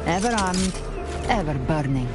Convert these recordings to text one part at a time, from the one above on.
Ever armed, ever burning.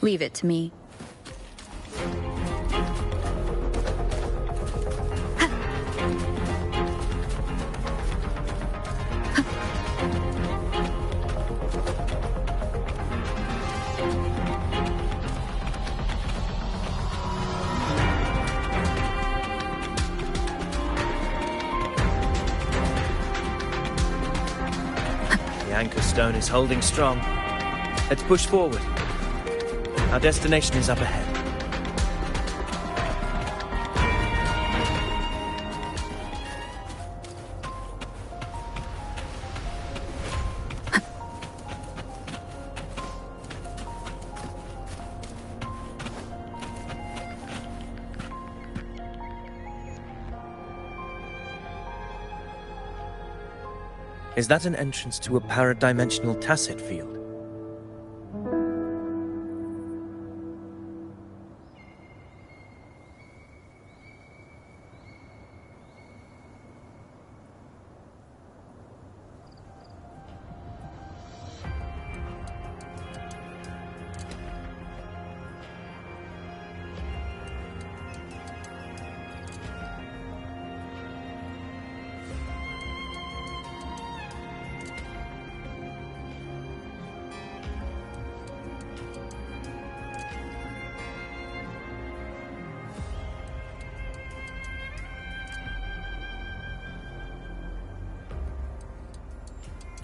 Leave it to me. The anchor stone is holding strong. Let's push forward. Our destination is up ahead. Is that an entrance to a paradimensional tacit field?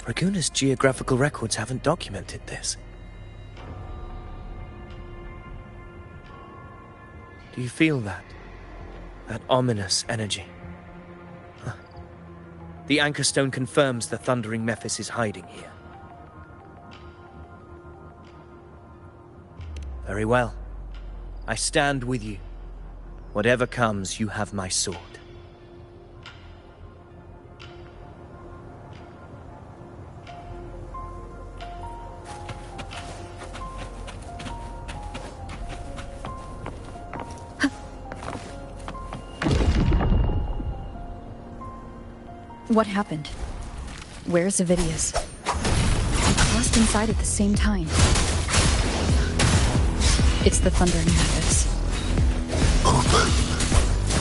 Raguna's geographical records haven't documented this. Do you feel that? That ominous energy? Huh. The Anchor Stone confirms the Thundering Mephis is hiding here. Very well. I stand with you. Whatever comes, you have my sword. What happened? Where's Avidius? We crossed inside at the same time. It's the Thundering Mephis. Open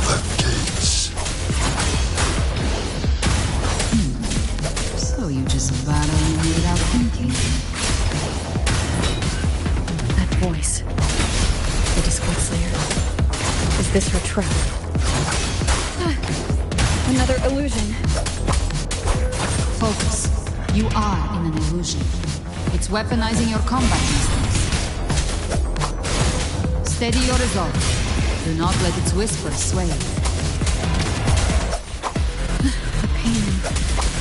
the gates. So you just battle me without thinking. That voice. The Discord Slayer. Is this her trap? Another illusion. Focus. You are in an illusion. It's weaponizing your combat instincts. Steady your resolve. Do not let its whispers sway you. The pain.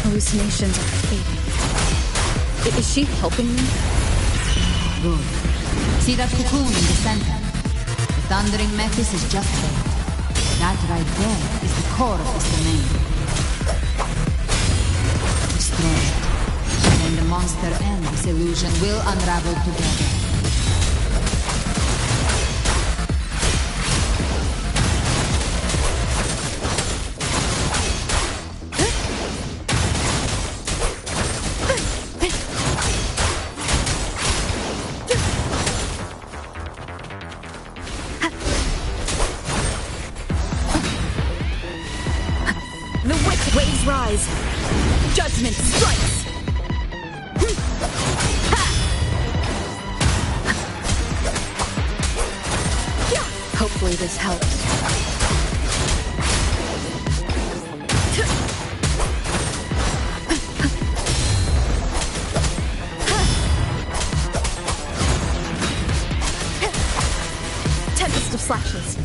Hallucinations are fading. Is she helping me? Good. See that cocoon in the center? The Thundering Mephis is just there. That right there is the core of this domain. Destroy it. When the monster ends, this illusion will unravel together. Rise. Judgment strikes. Hopefully this helps. Tempest of slashes.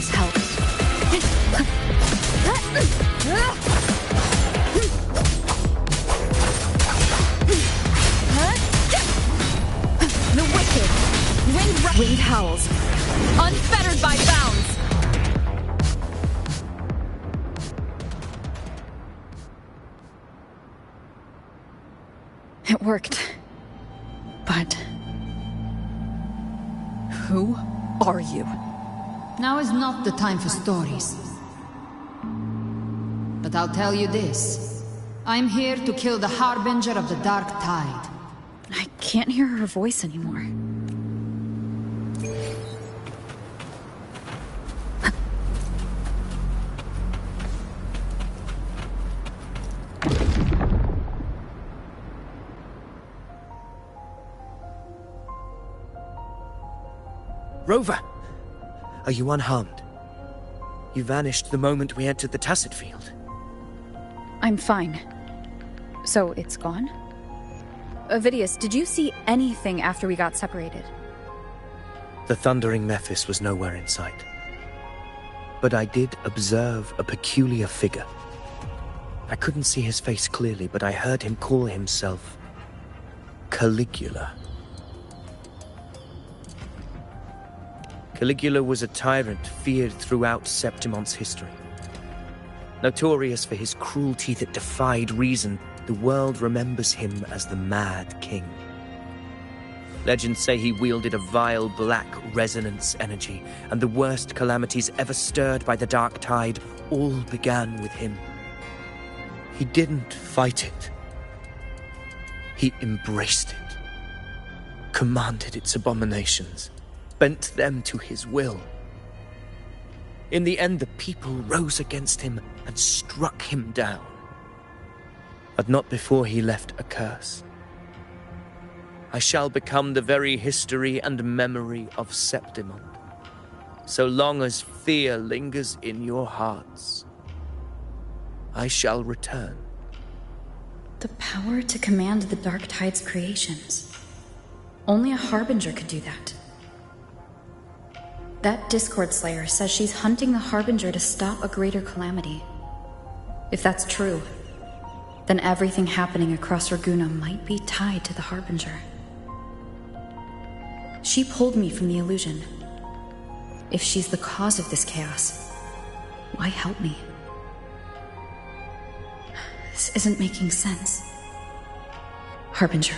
this helps. The wicked! Wind howls. Unfettered by bounds! It worked. But... who are you? Now is not the time for stories. But I'll tell you this. I'm here to kill the Harbinger of the Dark Tide. I can't hear her voice anymore. Rover! Are you unharmed? You vanished the moment we entered the Tacit Field. I'm fine. So it's gone? Ovidius, did you see anything after we got separated? The thundering Mephis was nowhere in sight. But I did observe a peculiar figure. I couldn't see his face clearly, but I heard him call himself Caligula. Caligula was a tyrant feared throughout Septimon's history. Notorious for his cruelty that defied reason, the world remembers him as the Mad King. Legends say he wielded a vile black resonance energy, and the worst calamities ever stirred by the Dark Tide all began with him. He didn't fight it. He embraced it, commanded its abominations, bent them to his will. In the end, the people rose against him and struck him down. But not before he left a curse. I shall become the very history and memory of Septimon, so long as fear lingers in your hearts. I shall return. The power to command the Dark Tide's creations. Only a Harbinger could do that. That Discord Slayer says she's hunting the Harbinger to stop a greater calamity. If that's true, then everything happening across Raguna might be tied to the Harbinger. She pulled me from the illusion. If she's the cause of this chaos, why help me? This isn't making sense. Harbinger,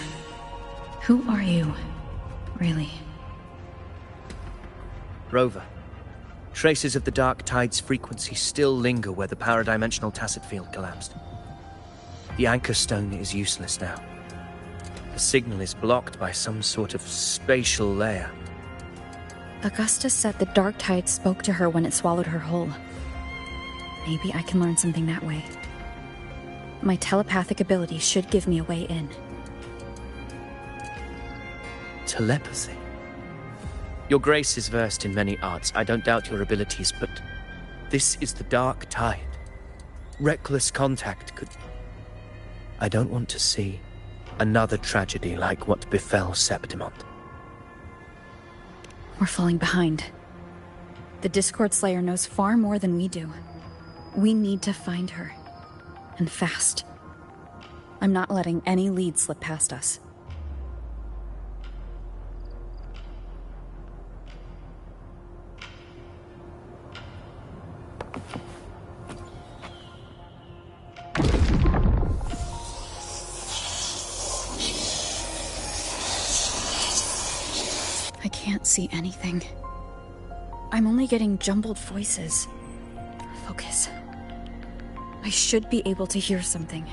who are you, really? Rover, traces of the Dark Tide's frequency still linger where the paradimensional Tacit Field collapsed. The Anchor Stone is useless now. The signal is blocked by some sort of spatial layer. Augusta said the Dark Tide spoke to her when it swallowed her whole. Maybe I can learn something that way. My telepathic ability should give me a way in. Telepathy? Your Grace is versed in many arts. I don't doubt your abilities, but this is the Dark Tide. Reckless contact could... I don't want to see another tragedy like what befell Septimon. We're falling behind. The Discord Slayer knows far more than we do. We need to find her. And fast. I'm not letting any lead slip past us. I can't see anything. I'm only getting jumbled voices. Focus. I should be able to hear something.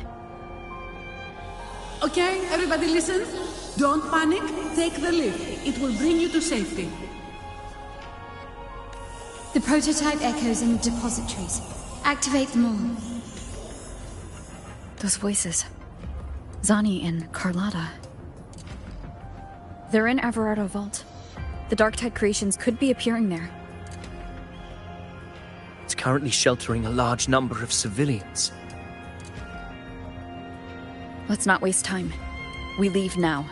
Okay, everybody listen. Don't panic. Take the lift. It will bring you to safety. The prototype echoes in the depositories. Activate them all. Those voices. Zani and Carlotta. They're in Everardo Vault. The Dark Tide creations could be appearing there. It's currently sheltering a large number of civilians. Let's not waste time. We leave now.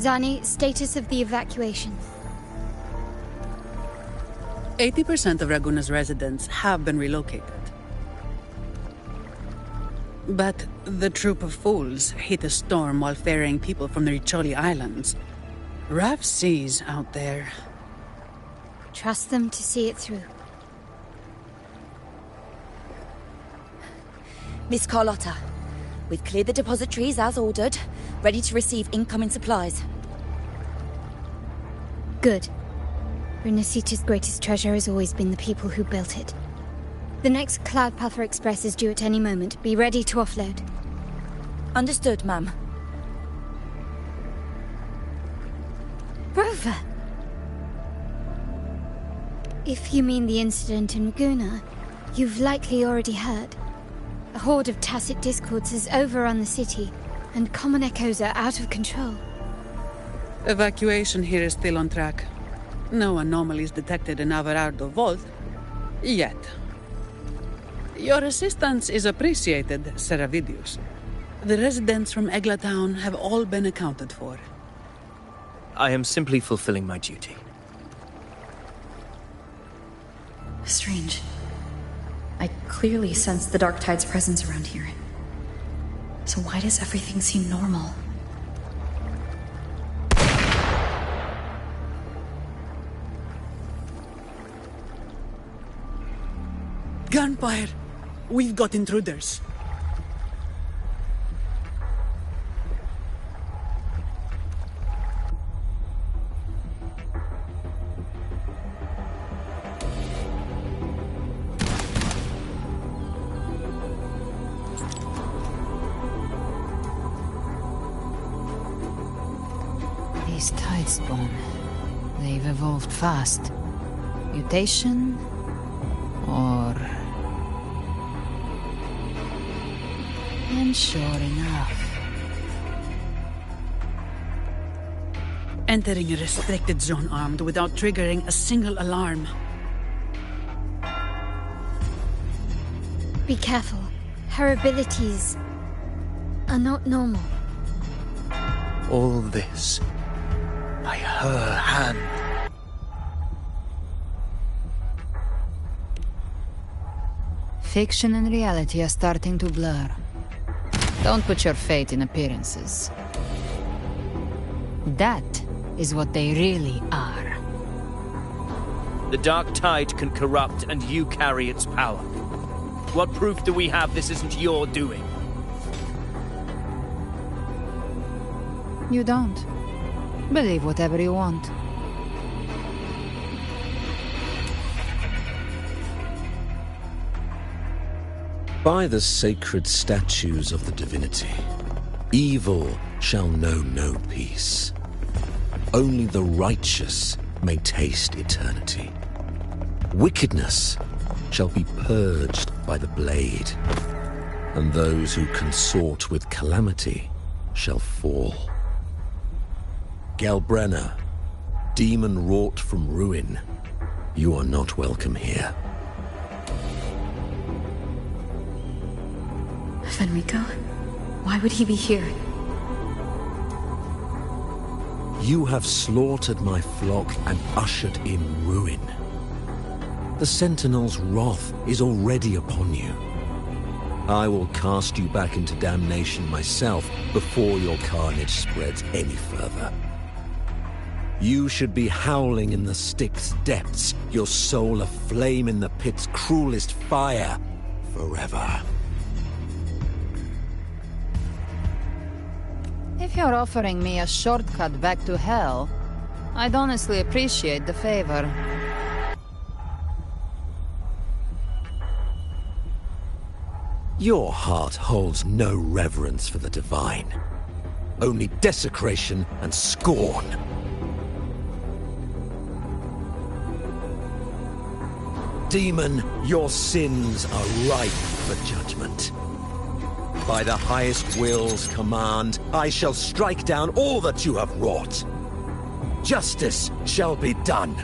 Zani, status of the evacuation. 80% of Raguna's residents have been relocated. But the troop of fools hit a storm while ferrying people from the Riccioli Islands. Rough seas out there. Trust them to see it through. Miss Carlotta, we've cleared the depositories as ordered, ready to receive incoming supplies. Good. Renacita's greatest treasure has always been the people who built it. The next Cloudpather Express is due at any moment. Be ready to offload. Understood, ma'am. Rover! If you mean the incident in Raguna, you've likely already heard. A horde of tacit discords has overrun the city, and common echoes are out of control. Evacuation here is still on track. No anomalies detected in Averardo Vault. Yet. Your assistance is appreciated, Seravidius. The residents from Eglatown have all been accounted for. I am simply fulfilling my duty. Strange. I clearly sense the Dark Tide's presence around here. So why does everything seem normal? Gunfire! We've got intruders. These Tidespawn, they've evolved fast. Mutation? Or... And sure enough. Entering a restricted zone armed without triggering a single alarm. Be careful. Her abilities are not normal. All this by her hand. Fiction and reality are starting to blur. Don't put your faith in appearances. That is what they really are. The Dark Tide can corrupt, and you carry its power. What proof do we have this isn't your doing? You don't. Believe whatever you want. By the sacred statues of the divinity, evil shall know no peace. Only the righteous may taste eternity. Wickedness shall be purged by the blade, and those who consort with calamity shall fall. Galbrena, demon wrought from ruin, you are not welcome here. Fenrico? Why would he be here? You have slaughtered my flock and ushered in ruin. The Sentinel's wrath is already upon you. I will cast you back into damnation myself before your carnage spreads any further. You should be howling in the Styx's depths, your soul aflame in the pit's cruelest fire, forever. If you're offering me a shortcut back to hell, I'd honestly appreciate the favor. Your heart holds no reverence for the divine. Only desecration and scorn. Demon, your sins are ripe for judgment. By the highest will's command, I shall strike down all that you have wrought. Justice shall be done.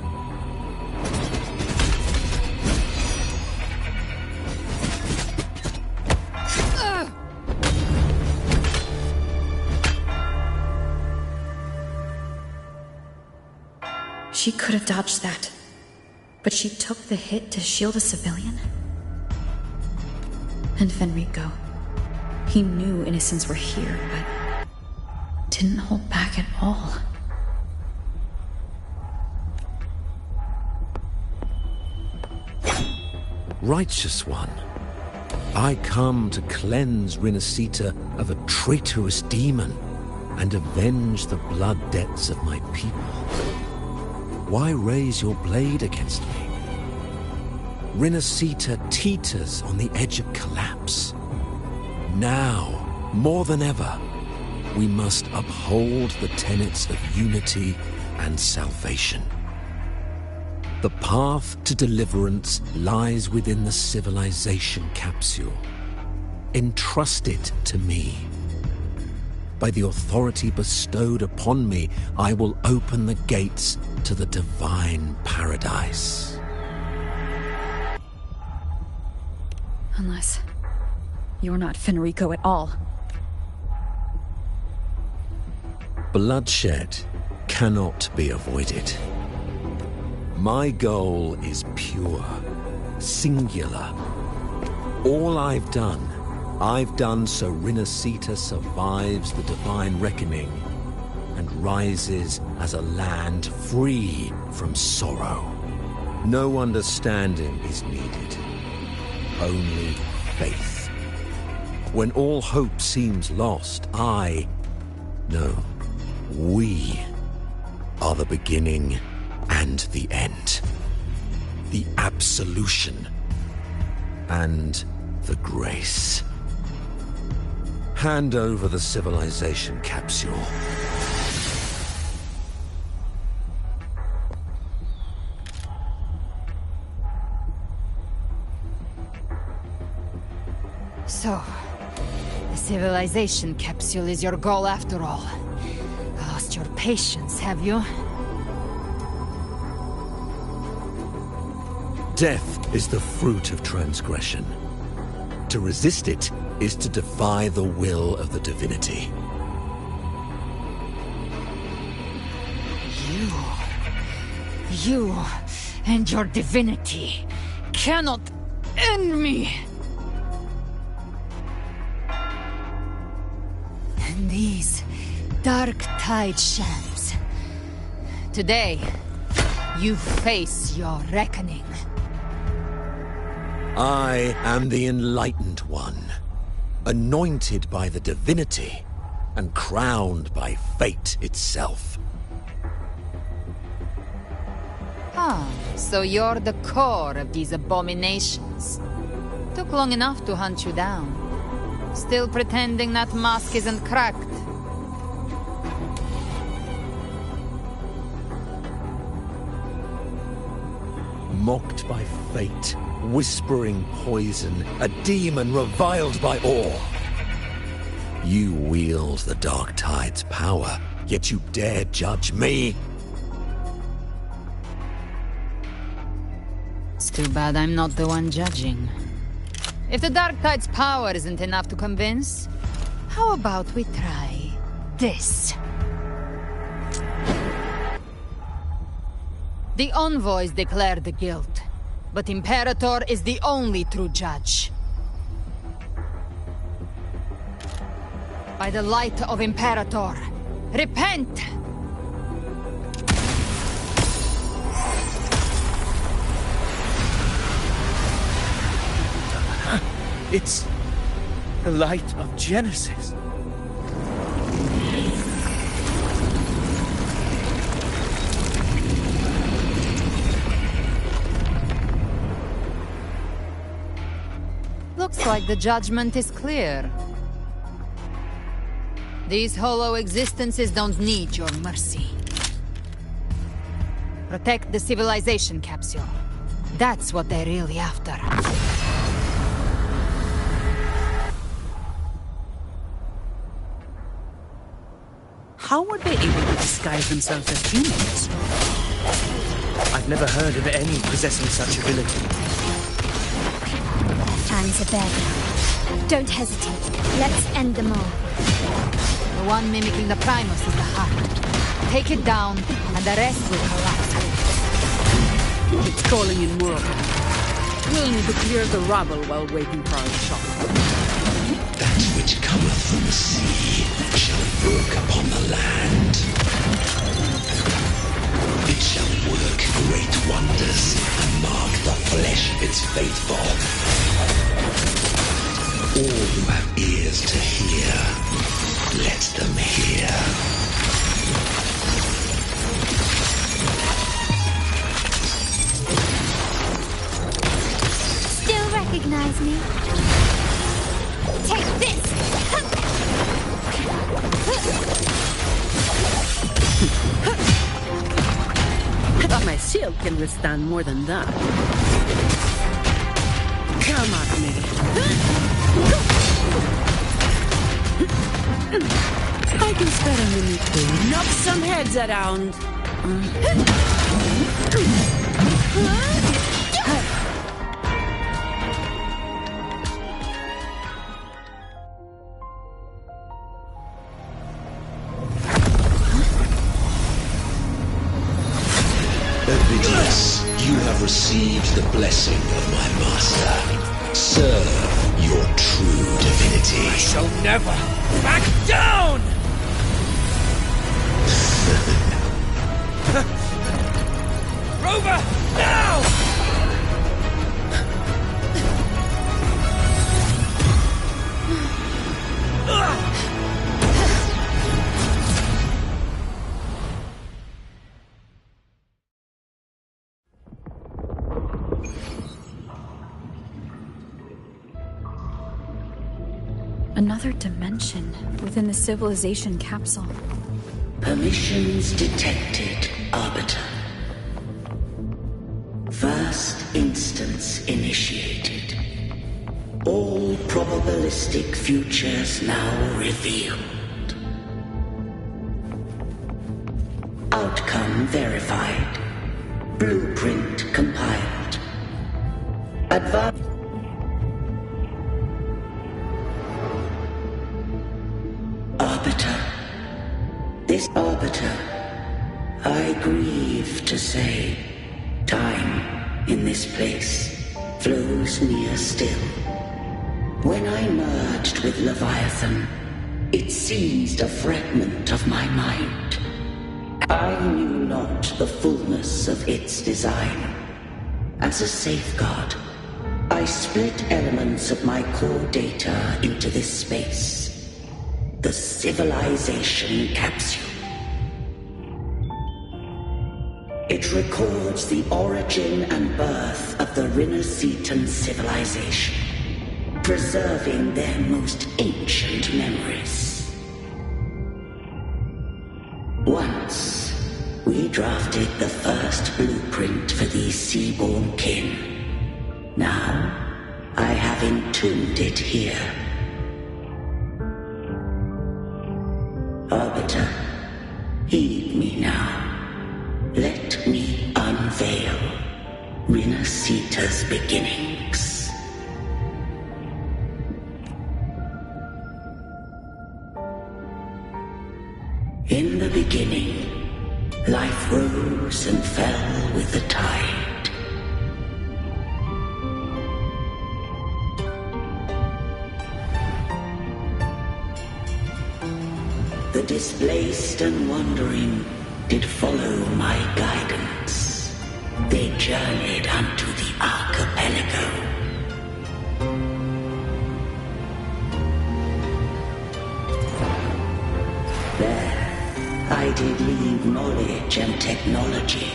She could have dodged that. But she took the hit to shield a civilian? And Fenrico. He knew innocents were here, but didn't hold back at all. Righteous One, I come to cleanse Rinascita of a traitorous demon and avenge the blood debts of my people. Why raise your blade against me? Rinascita teeters on the edge of collapse. Now, more than ever, we must uphold the tenets of unity and salvation. The path to deliverance lies within the civilization capsule. Entrust it to me. By the authority bestowed upon me, I will open the gates to the divine paradise. Unless you're not Fenrico at all. Bloodshed cannot be avoided. My goal is pure, singular. All I've done so Rinascita survives the divine reckoning and rises as a land free from sorrow. No understanding is needed, only faith. When all hope seems lost, we are the beginning and the end. The absolution and the grace. Hand over the civilization capsule. So, the civilization capsule is your goal after all. Lost your patience, have you? Death is the fruit of transgression. To resist it is to defy the will of the divinity. You and your divinity cannot end me! And these dark tide shams. Today, you face your reckoning. I am the Enlightened One, anointed by the divinity and crowned by fate itself. So you're the core of these abominations. Took long enough to hunt you down. Still pretending that mask isn't cracked. Mocked by fate, whispering poison, a demon reviled by awe. You wield the Dark Tide's power, yet you dare judge me? It's too bad I'm not the one judging. If the Dark Tide's power isn't enough to convince, how about we try this? The envoys declare the guilt, but Imperator is the only true judge. By the light of Imperator, repent! It's the light of Genesis. Looks like the judgment is clear. These hollow existences don't need your mercy. Protect the civilization capsule. That's what they're really after. How were they able to disguise themselves as humans? I've never heard of any possessing such ability. Hands are begging. Don't hesitate. Let's end them all. The one mimicking the Primus is the heart. Take it down, and the rest will collapse. It's calling in more of them. We'll need to clear the rubble while waiting for our shot. That which cometh from the sea shall work upon the land. It shall work great wonders and mark the flesh of its faithful. All who have ears to hear, let them hear. Still recognize me? Take this! My shield can withstand more than that. Come at me. I can spare a minute to knock some heads around. Ovidius, you have received the blessing of my master. Serve your true divinity. I shall never back down! Rover, now! Another dimension within the civilization capsule. Permissions detected, Arbiter. First instance initiated. All probabilistic futures now revealed. Outcome verified. Blueprint compiled. Advanced. Arbiter. This Arbiter, I grieve to say, time in this place flows near still. When I merged with Leviathan, it seized a fragment of my mind. I knew not the fullness of its design. As a safeguard, I split elements of my core data into this space. The civilization capsule. It records the origin and birth of the Rinnocetan civilization, preserving their most ancient memories. Once, we drafted the first blueprint for these seaborn kin. Now, I have entombed it here. Arbiter, heed me now. Let me unveil Rinnocetan's beginnings. In the beginning, life rose and fell with the tide. The displaced and wandering did follow my guidance. They journeyed unto the archipelago. There, I did leave knowledge and technology,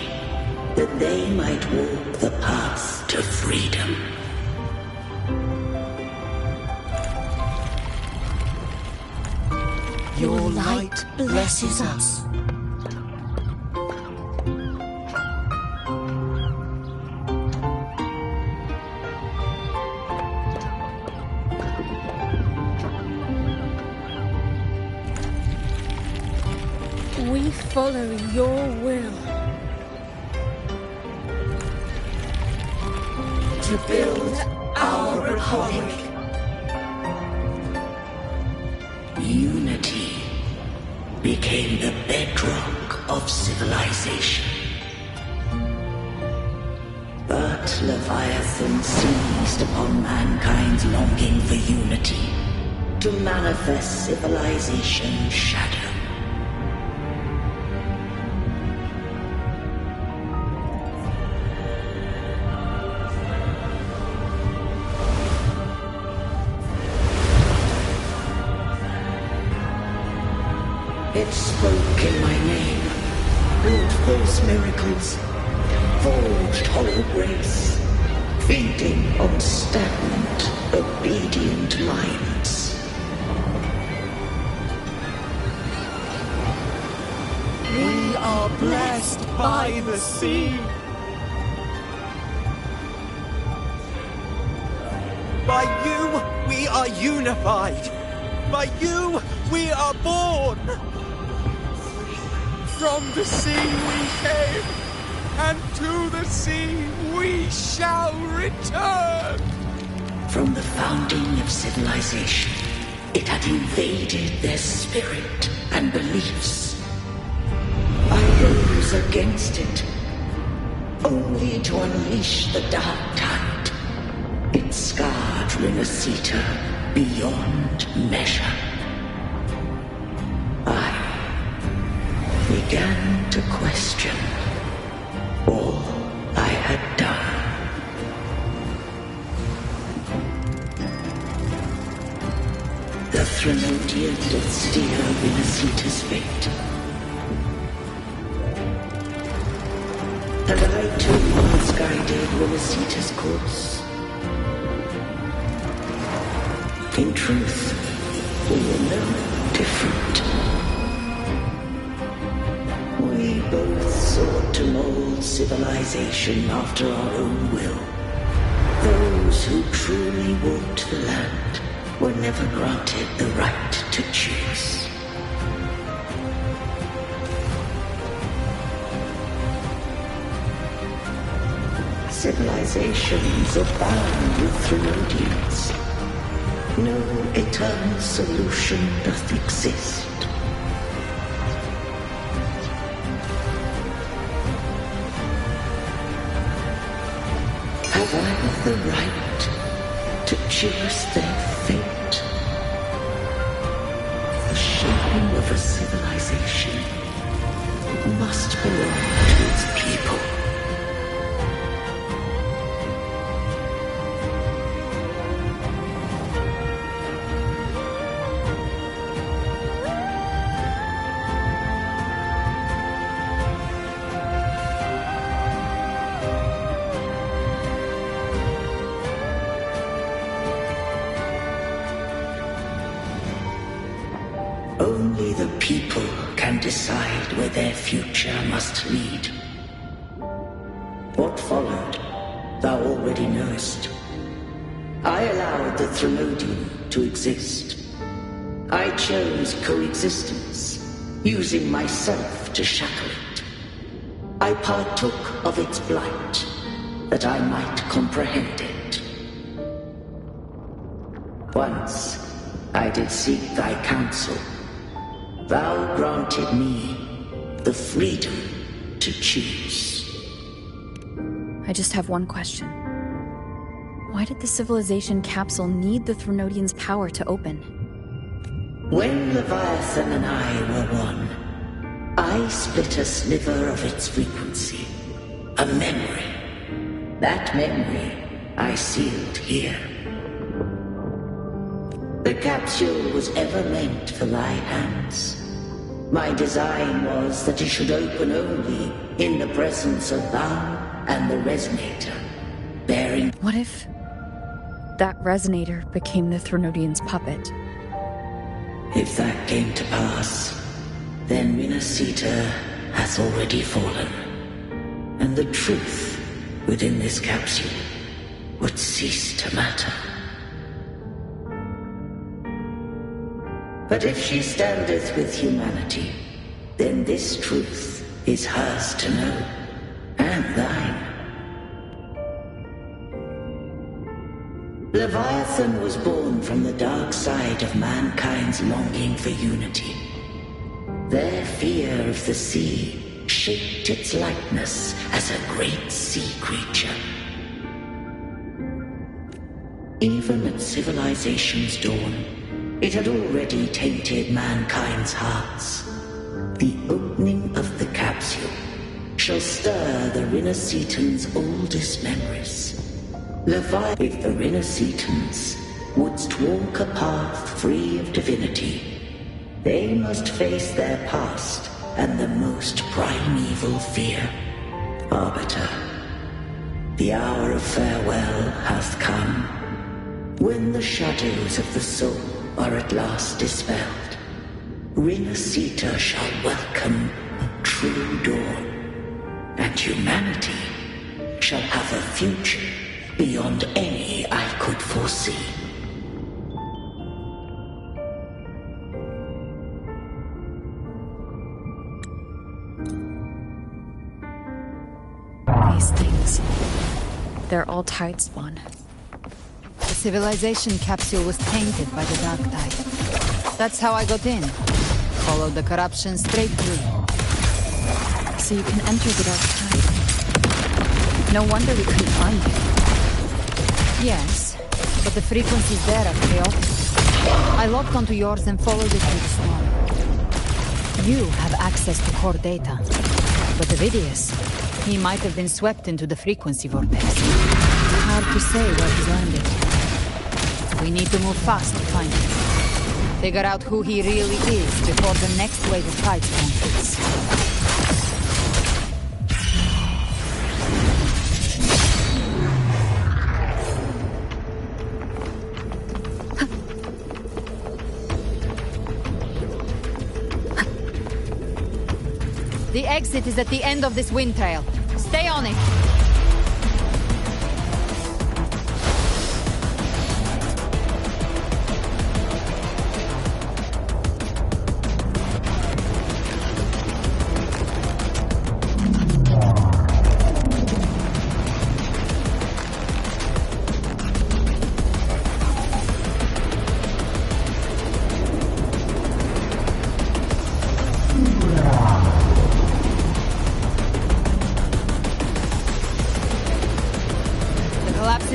that they might walk the path to freedom. Your light blesses us. We follow your will. To build our republic. Unity became the bedrock of civilization. night, Leviathan seized upon mankind's longing for unity to manifest civilization's shadow. It spoke in my name, wrought false miracles, forged hollow grace, feeding on stagnant, obedient minds. We are blessed by the sea. By you, we are unified. By you, we are born. From the sea we came, and to the sea we shall return. From the founding of civilization, it had invaded their spirit and beliefs. I rose against it, only to unleash the dark tide. It scarred Renacita beyond measure. I began to question all I had done. The Threnodian did steer Renacita's fate. And I too once guided Renacita's course. In truth, we were no different. We both sought to mold civilization after our own will. Those who truly walked the land were never granted the right to choose. Civilizations are bound with Threnodians. No eternal solution doth exist. Have I the right to choose their fate? The shaping of a civilization must belong to its people. Only the people can decide where their future must lead. What followed, thou already knowest. I allowed the Threnodian to exist. I chose coexistence, using myself to shackle it. I partook of its blight, that I might comprehend it. Once I did seek thy counsel. Thou granted me the freedom to choose. I just have one question. Why did the civilization capsule need the Threnodian's power to open? When Leviathan and I were one, I split a sliver of its frequency. A memory. That memory I sealed here. The capsule was ever meant for thy hands. My design was that it should open only in the presence of thou and the resonator, bearing... What if that resonator became the Threnodian's puppet? If that came to pass, then Renacita has already fallen, and the truth within this capsule would cease to matter. But if she standeth with humanity, then this truth is hers to know, and thine. Leviathan was born from the dark side of mankind's longing for unity. Their fear of the sea shaped its likeness as a great sea creature, Even at civilization's dawn, it had already tainted mankind's hearts. The opening of the capsule shall stir the Rinacetans' oldest memories. If the Rinacetans wouldst walk a path free of divinity, they must face their past and the most primeval fear. Arbiter, the hour of farewell hath come. When the shadows of the soul are at last dispelled, Rinaceta shall welcome a true dawn, and humanity shall have a future beyond any I could foresee. These things, they're all tide spawn. The civilization capsule was tainted by the dark tide. That's how I got in. Followed the corruption straight through. So you can enter the dark tide. No wonder we couldn't find you. Yes, but the frequencies there are chaotic. I locked onto yours and followed it through the storm. You have access to core data, but Ovidius, he might have been swept into the frequency vortex. Hard to say where he's landed. We need to move fast to find him. Figure out who he really is before the next wave of tide spawn hits. The exit is at the end of this wind trail. Stay on it!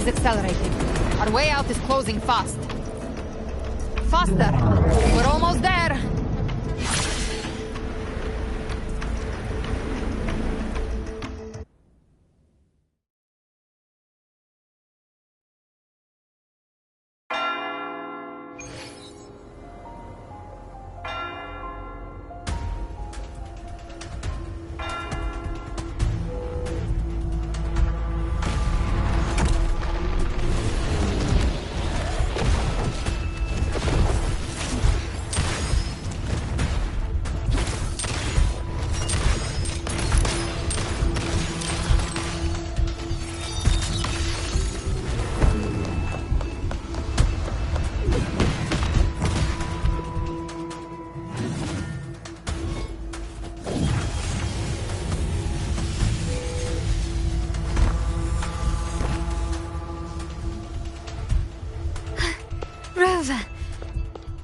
Accelerating. Our way out is closing fast. Faster! We're almost there!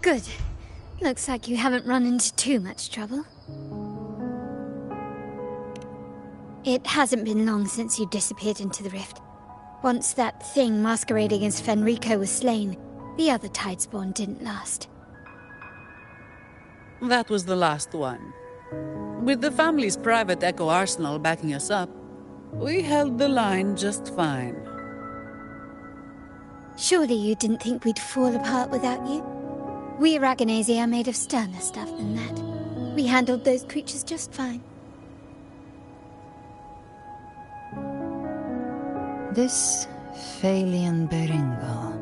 Good. Looks like you haven't run into too much trouble. It hasn't been long since you disappeared into the rift. Once that thing masquerading as Fenrico was slain, the other Tidespawn didn't last. That was the last one. With the family's private Echo arsenal backing us up, we held the line just fine. Surely you didn't think we'd fall apart without you? We Aragonese are made of sterner stuff than that. We handled those creatures just fine. This Phalian Beringal.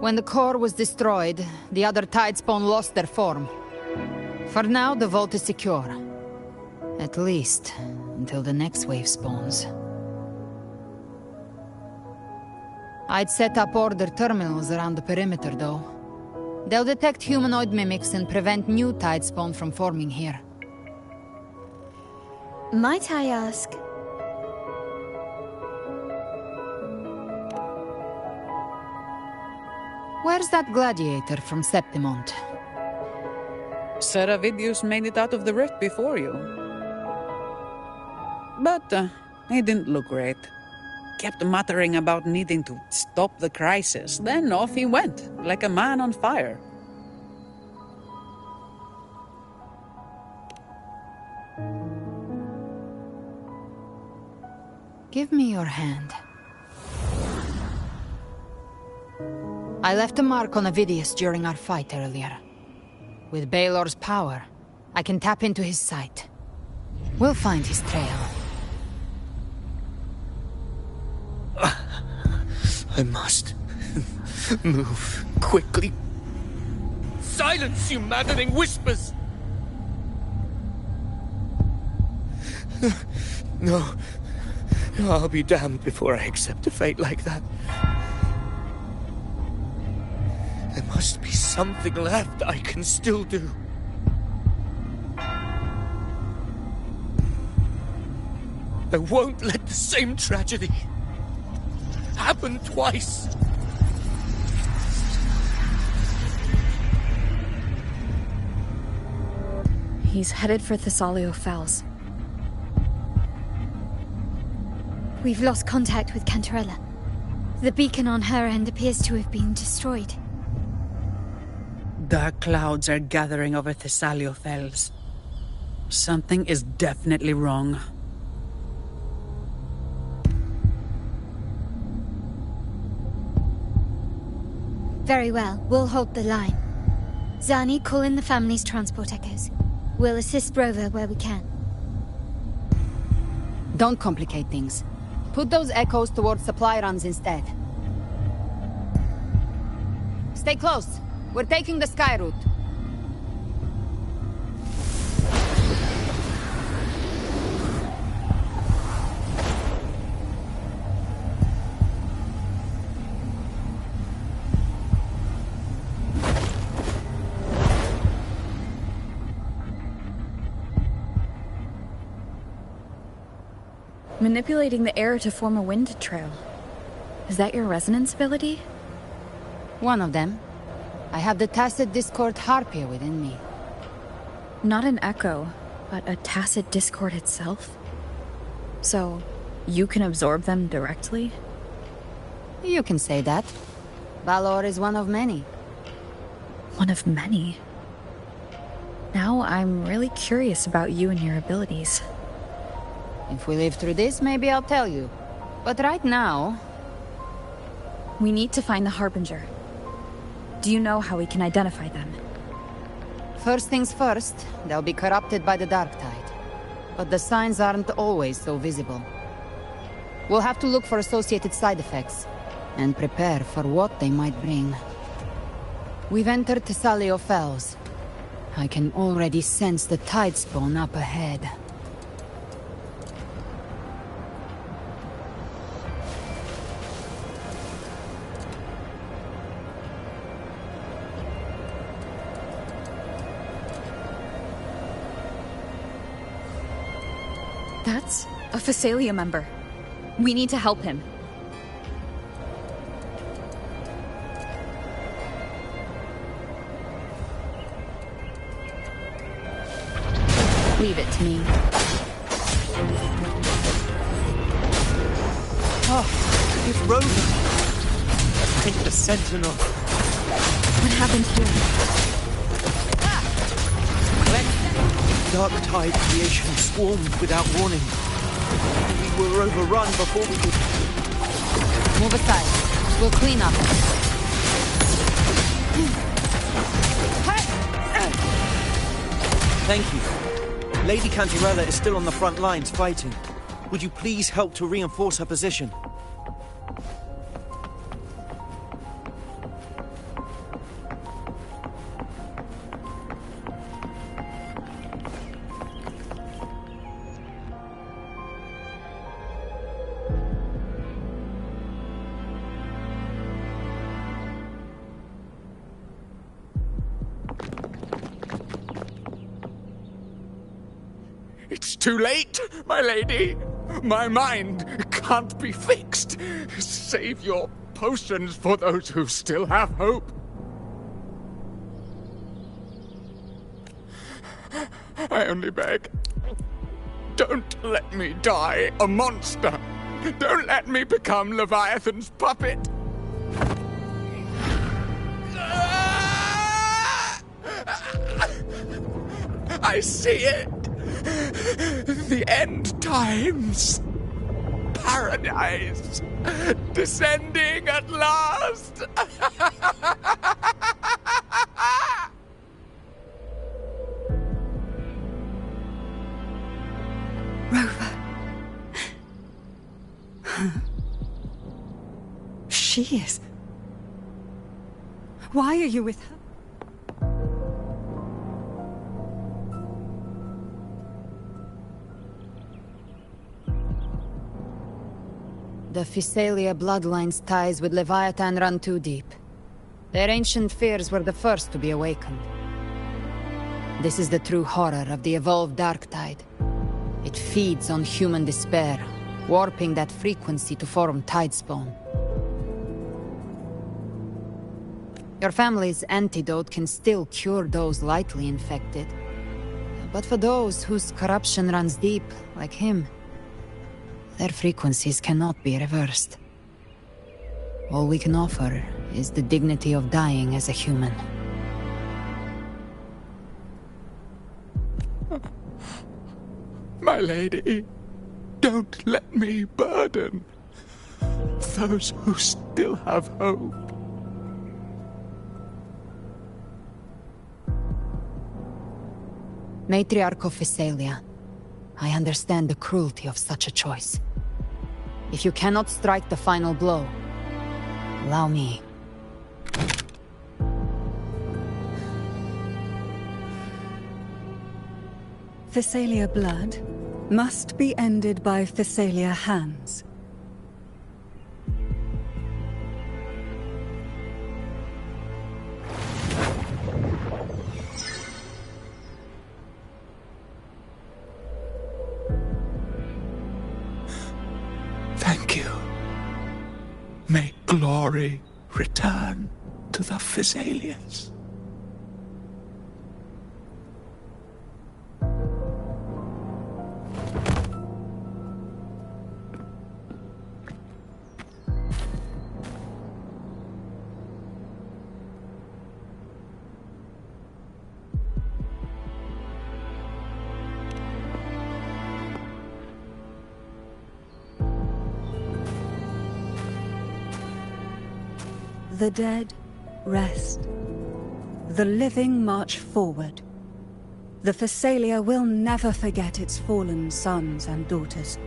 When the core was destroyed, the other Tidespawn lost their form. For now, the vault is secure. At least, until the next wave spawns. I'd set up order terminals around the perimeter, though. They'll detect humanoid mimics and prevent new Tidespawn from forming here. Might I ask? Where's that gladiator from Septimont? Seravidius made it out of the rift before you. But he didn't look great. kept muttering about needing to stop the crisis. Then off he went, like a man on fire. Give me your hand. I left a mark on Avidius during our fight earlier. With Baelor's power, I can tap into his sight. We'll find his trail. I must move quickly. Silence, you maddening whispers! No, I'll be damned before I accept a fate like that. There must be something left I can still do. I won't let the same tragedy happen twice. He's headed for Thessalio Fells. We've lost contact with Cantarella. The beacon on her end appears to have been destroyed. Dark clouds are gathering over Thessalio Fells. Something is definitely wrong. Very well, we'll hold the line. Zani, call in the family's transport echoes. We'll assist Rover where we can. Don't complicate things. Put those echoes towards supply runs instead. Stay close. We're taking the sky route. Manipulating the air to form a wind trail. Is that your resonance ability? One of them. I have the Tacit Discord Harpia within me. Not an echo, but a Tacit Discord itself? So, you can absorb them directly? You can say that. Valor is one of many. One of many? Now I'm really curious about you and your abilities. If we live through this, maybe I'll tell you. But right now... We need to find the Harbinger. Do you know how we can identify them? First things first, they'll be corrupted by the Dark Tide. But the signs aren't always so visible. We'll have to look for associated side effects, and prepare for what they might bring. We've entered Thessalio Fells. I can already sense the tide spawn up ahead. That's a Phasalia member. We need to help him. Leave it to me. Oh, it's Rover. I think the Sentinel. What happened here? Dark Tide creation swarmed without warning. We were overrun before we could... Move aside. We'll clean up. Thank you. Lady Cantarella is still on the front lines fighting. Would you please help to reinforce her position? It's too late, my lady. My mind can't be fixed. Save your potions for those who still have hope. I only beg. Don't let me die a monster. Don't let me become Leviathan's puppet! I see it! The end times! Paradise! Descending at last! Rover. She is. Why are you with her? The Physalia bloodline's ties with Leviathan run too deep. Their ancient fears were the first to be awakened. This is the true horror of the evolved dark tide. It feeds on human despair, warping that frequency to form tidespawn. Your family's antidote can still cure those lightly infected. But for those whose corruption runs deep, like him, their frequencies cannot be reversed. All we can offer is the dignity of dying as a human. My lady, don't let me burden those who still have hope. Matriarch of Physalia, I understand the cruelty of such a choice. If you cannot strike the final blow, allow me. Physalia blood must be ended by Physalia hands. Thank you. May glory return to the Physalians. The dead rest. The living march forward. The Physalia will never forget its fallen sons and daughters.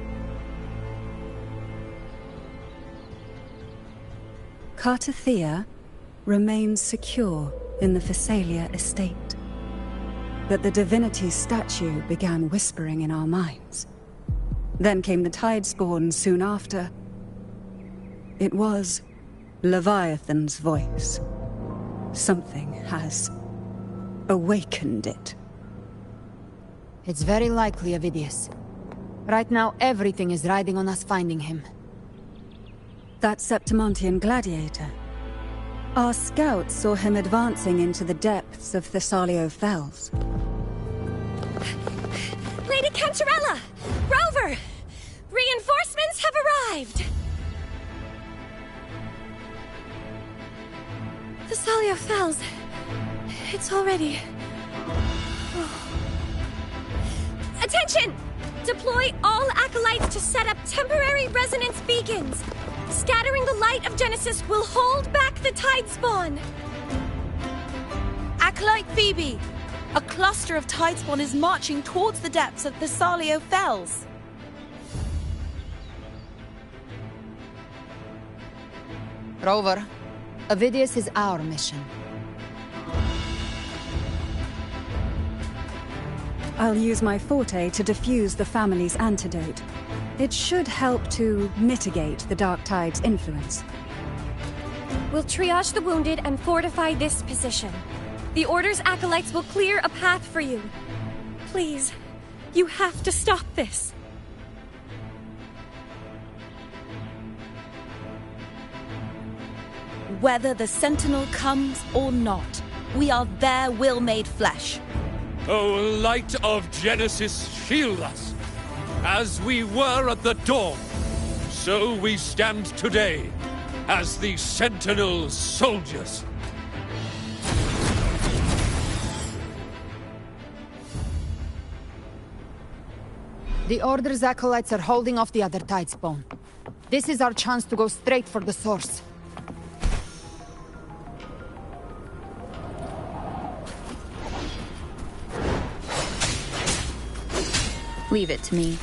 Cartathea remains secure in the Physalia estate. But the divinity's statue began whispering in our minds. Then came the Tidespawn soon after. It was Leviathan's voice. Something has awakened it. It's very likely, Avidius. Right now, everything is riding on us finding him. That Septimontian gladiator. Our scouts saw him advancing into the depths of Thessalio Fells. Lady Cantarella! Rover! Reinforcements have arrived! Thessalio Fells. It's already... Oh. Attention! Deploy all acolytes to set up temporary resonance beacons. Scattering the light of Genesis will hold back the Tidespawn. Acolyte Phoebe! A cluster of Tidespawn is marching towards the depths of Thessalio Fells. Rover, Avidius is our mission. I'll use my forte to defuse the family's antidote. It should help to mitigate the Dark Tide's influence. We'll triage the wounded and fortify this position. The Order's acolytes will clear a path for you. Please, you have to stop this. Whether the Sentinel comes or not, we are their will made flesh. O light of Genesis, shield us. As we were at the dawn, So we stand today, as the Sentinel soldiers. The Order's acolytes are holding off the other Tidespawn. This is our chance to go straight for the source. Leave it to me.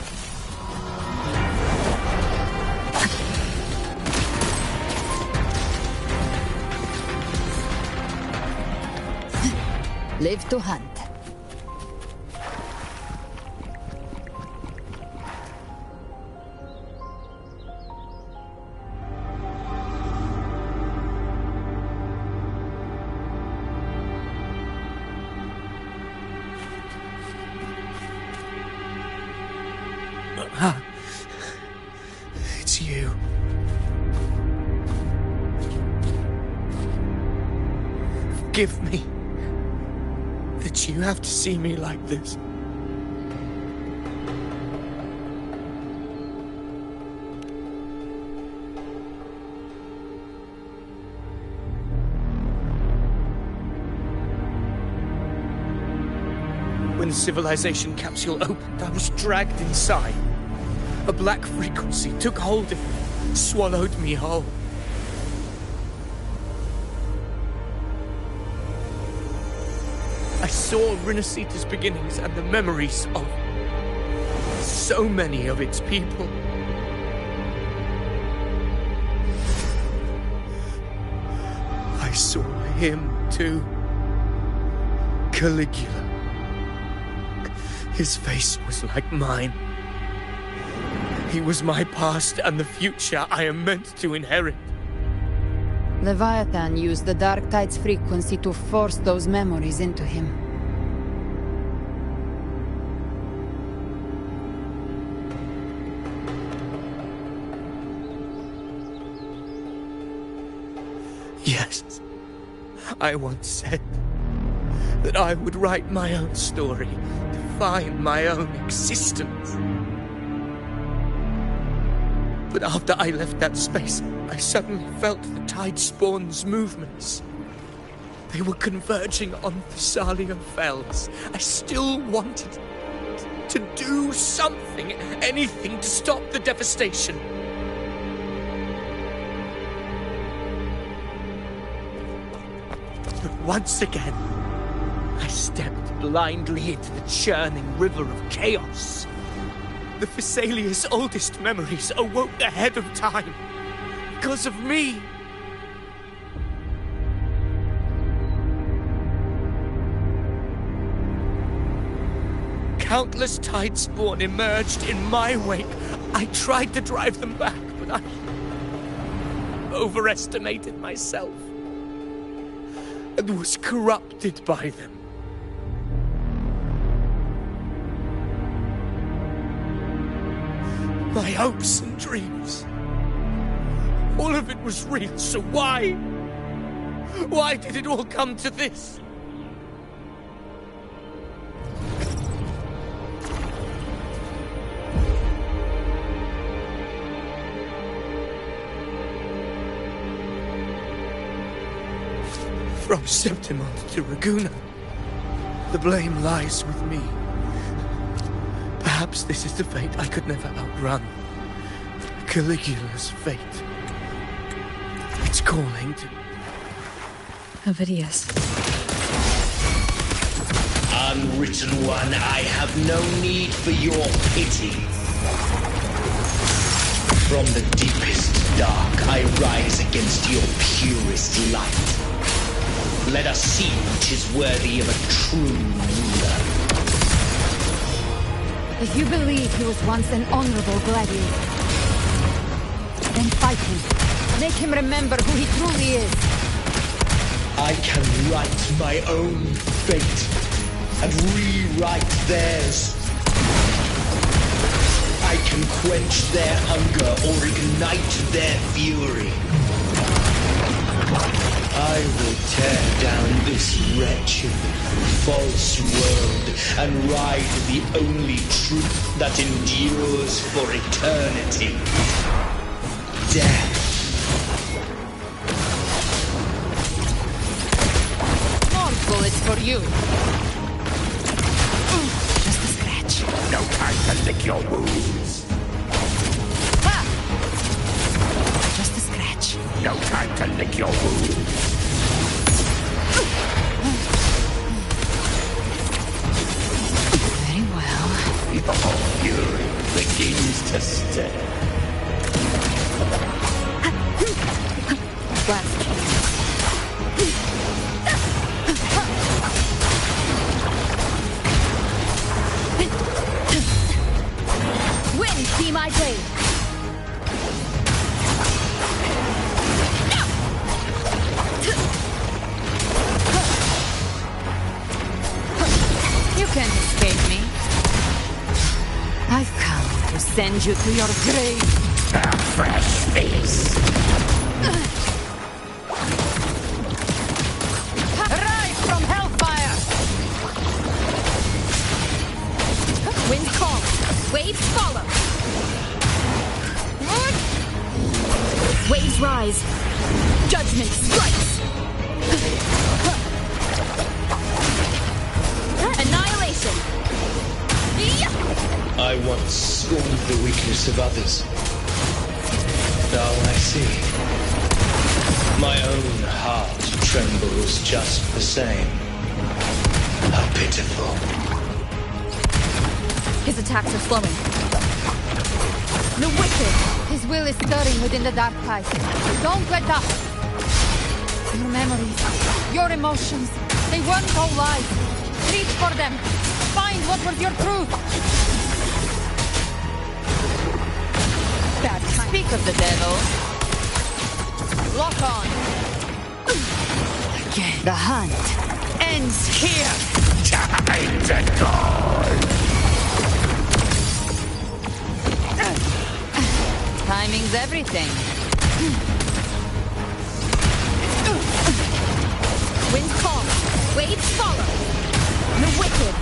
Live to hunt. It's you. Forgive me that you have to see me like this. When the civilization capsule opened, I was dragged inside. A black frequency took hold of me, swallowed me whole. I saw Rinasita's beginnings and the memories of so many of its people. I saw him too. Caligula. His face was like mine. He was my past and the future I am meant to inherit. Leviathan used the Dark Tide's frequency to force those memories into him. Yes, I once said that I would write my own story, define my own existence. But after I left that space, I suddenly felt the Tidespawn's movements. They were converging on Thessalia Fells. I still wanted to do something, anything to stop the devastation. But once again, I stepped blindly into the churning river of chaos. The Thessalia's oldest memories awoke ahead of time. Because of me. Countless Tidespawn emerged in my wake. I tried to drive them back, but I overestimated myself and was corrupted by them. My hopes and dreams. All of it was real, so why? Why did it all come to this? From Septimont to Raguna, the blame lies with me. Perhaps this is the fate I could never outrun. Caligula's fate. It's calling to... Ovidius. Unwritten one, I have no need for your pity. From the deepest dark, I rise against your purest light. Let us see which is worthy of a true ruler. If you believe he was once an honorable gladiator, then fight him. Make him remember who he truly is. I can write my own fate and rewrite theirs. I can quench their hunger or ignite their fury. I will tear down this wretched, false world and ride the only truth that endures for eternity. death. More bullets for you. Just a scratch. No time to lick your wounds. Ha! Just a scratch. No time to lick your wounds. Very well. Your fury begins to stir. Last chance. Wind, be my blade. You can't escape me. I've come to send you to your grave. A fresh face. Rise from hellfire! Wind calls, waves follow. Waves rise, judgment strikes. Annihilation. I once scorned the weakness of others. Now I see. My own heart trembles just the same. How pitiful. His attacks are slowing. The wicked. His will is stirring within the dark tides. Don't let up. Your memories, your emotions, they weren't all lies. Reach for them. Find what was your truth. Bad time. Speak of the devil. Lock on. Again. The hunt ends here. Time to die. Timing's everything. Wind calls, waves follow. The wicked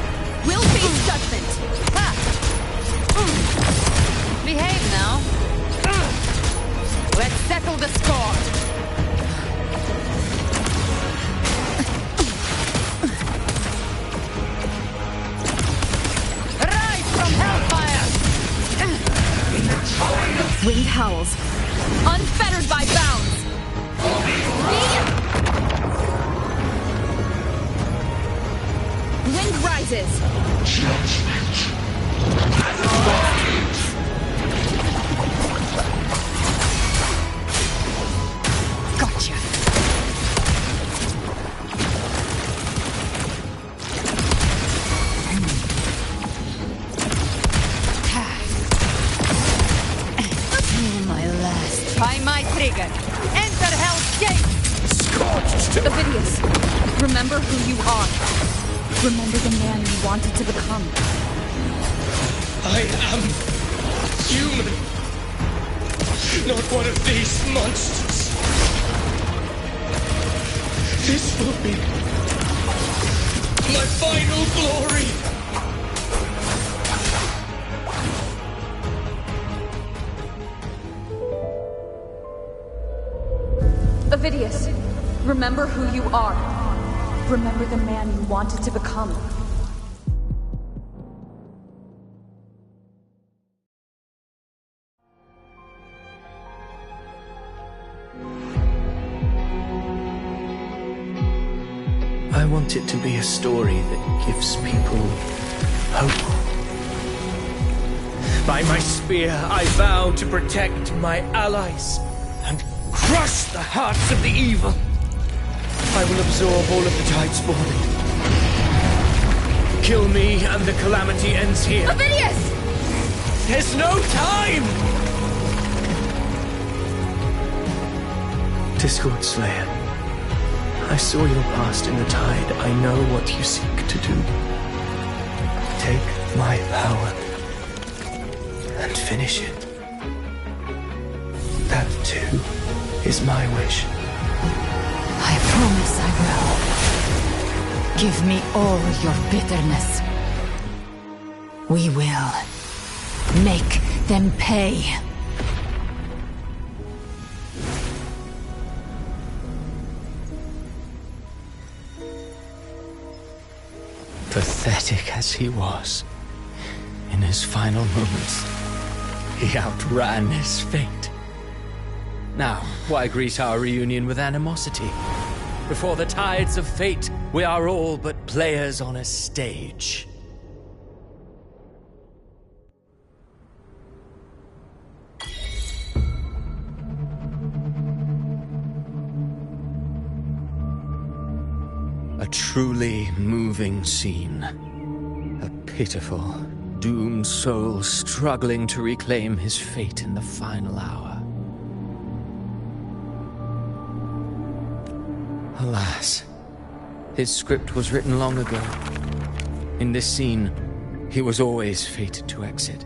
will face judgment. Ha! Behave now. Let's settle the score. Rise from hellfire! Wind howls, unfettered by bounds. Wind rises. Gotcha. My last. By my trigger. Enter Hell's Gate. Scorched. Avidius, remember who you are. Remember the man you wanted to become. I am human. Not one of these monsters. This will be my final glory. Avidius, remember who you are. Remember the man you wanted to become. I want it to be a story that gives people hope. By my spear, I vow to protect my allies and crush the hearts of the evil. I will absorb all of the tides falling. Kill me and the calamity ends here. Avidius! There's no time! Discord Slayer, I saw your past in the tide. I know what you seek to do. Take my power and finish it. That too is my wish. I promise I will. Give me all your bitterness. We will make them pay. Pathetic as he was, in his final moments, he outran his fate. Now, why greet our reunion with animosity? Before the tides of fate, we are all but players on a stage. A truly moving scene. A pitiful, doomed soul struggling to reclaim his fate in the final hour. Alas, his script was written long ago. In this scene, he was always fated to exit.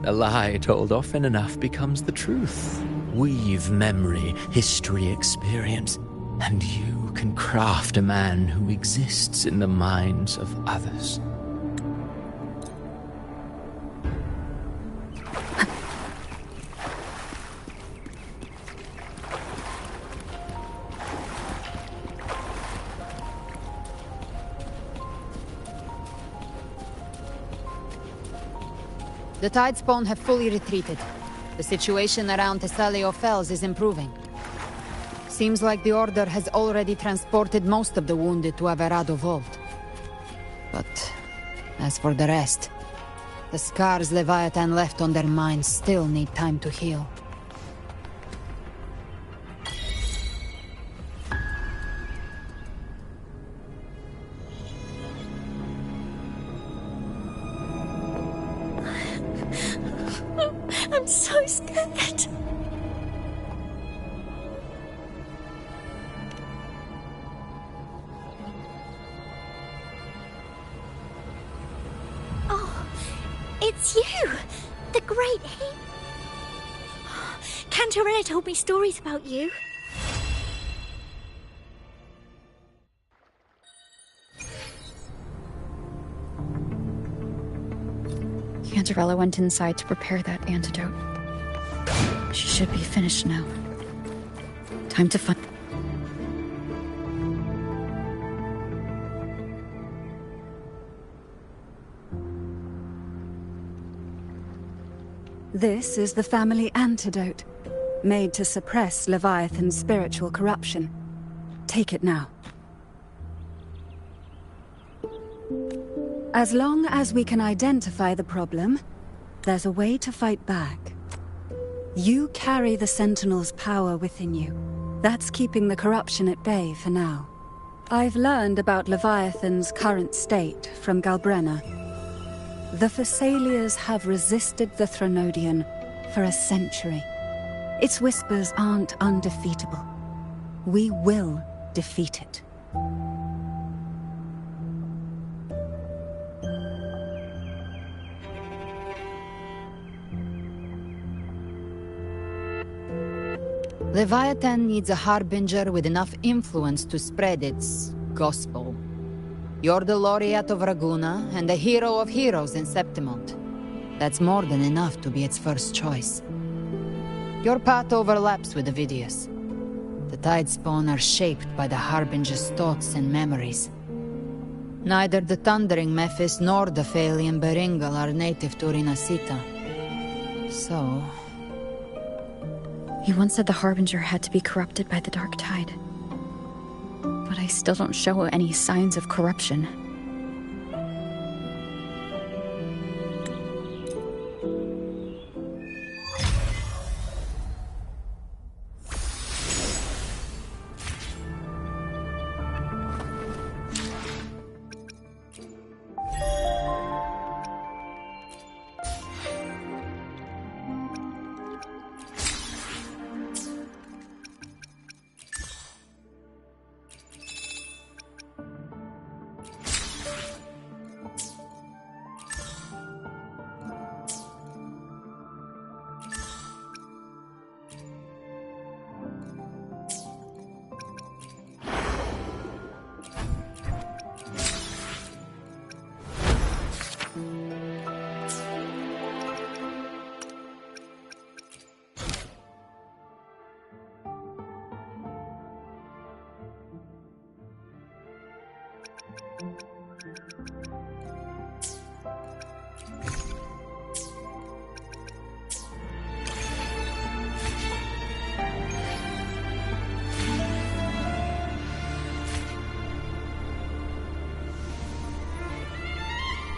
A lie told often enough becomes the truth. Weave memory, history, experience, and you can craft a man who exists in the minds of others. The Tidespawn have fully retreated. The situation around Thessalio Fells is improving. Seems like the Order has already transported most of the wounded to Averado Vault. But as for the rest, the scars Leviathan left on their minds still need time to heal. I'm so scared. Oh, it's you! The Great Heat! Cantarella told me stories about you. Cantarella went inside to prepare that antidote. She should be finished now. Time to find... This is the family antidote, made to suppress Leviathan's spiritual corruption. Take it now. As long as we can identify the problem, there's a way to fight back. You carry the Sentinel's power within you. That's keeping the corruption at bay for now. I've learned about Leviathan's current state from Galbrena. The Thessalians have resisted the Threnodian for a century. Its whispers aren't undefeatable. We will defeat it. Leviathan needs a harbinger with enough influence to spread its gospel. You're the laureate of Raguna and the hero of heroes in Septimont. That's more than enough to be its first choice. Your path overlaps with Ovidius. The Tidespawn are shaped by the harbinger's thoughts and memories. Neither the Thundering Mephis nor the Phalian Beringal are native to Rinasita. So... You once said the Harbinger had to be corrupted by the Dark Tide. But I still don't show any signs of corruption.